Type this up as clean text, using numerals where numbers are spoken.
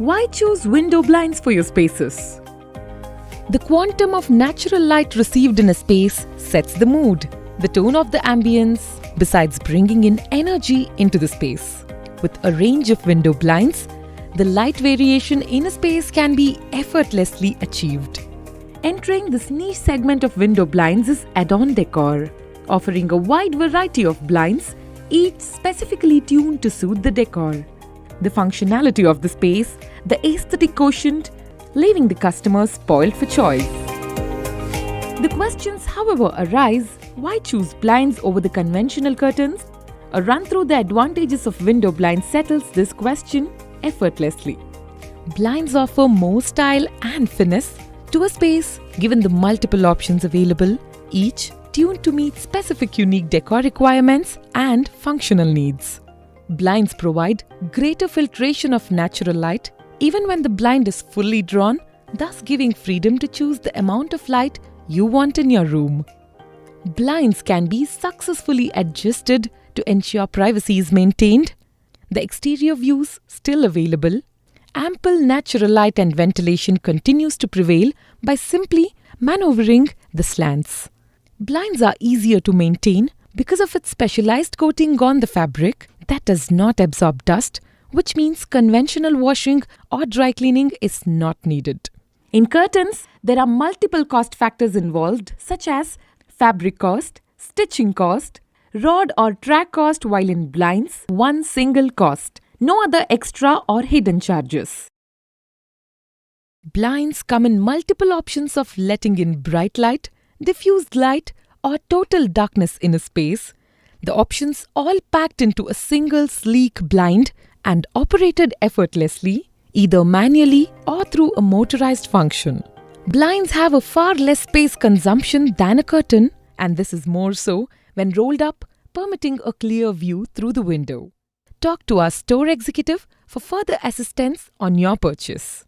Why choose window blinds for your spaces? The quantum of natural light received in a space sets the mood, the tone of the ambience, besides bringing in energy into the space. With a range of window blinds, the light variation in a space can be effortlessly achieved. Entering this niche segment of window blinds is Add-on Decor, offering a wide variety of blinds, each specifically tuned to suit the decor, the functionality of the space, the aesthetic quotient, leaving the customer spoiled for choice. The questions, however, arise: why choose blinds over the conventional curtains? A run through the advantages of window blinds settles this question effortlessly. Blinds offer more style and finesse to a space given the multiple options available, each tuned to meet specific unique decor requirements and functional needs. Blinds provide greater filtration of natural light even when the blind is fully drawn, thus giving freedom to choose the amount of light you want in your room. Blinds can be successfully adjusted to ensure privacy is maintained, the exterior views still available, ample natural light and ventilation continues to prevail by simply maneuvering the slants. Blinds are easier to maintain because of its specialized coating on the fabric that does not absorb dust, which means conventional washing or dry cleaning is not needed. In curtains, there are multiple cost factors involved, such as fabric cost, stitching cost, rod or track cost, while in blinds, one single cost, no other extra or hidden charges. Blinds come in multiple options of letting in bright light, diffused light, or total darkness in a space. The options all packed into a single sleek blind and operated effortlessly, either manually or through a motorized function. Blinds have a far less space consumption than a curtain, and this is more so when rolled up, permitting a clear view through the window. Talk to our store executive for further assistance on your purchase.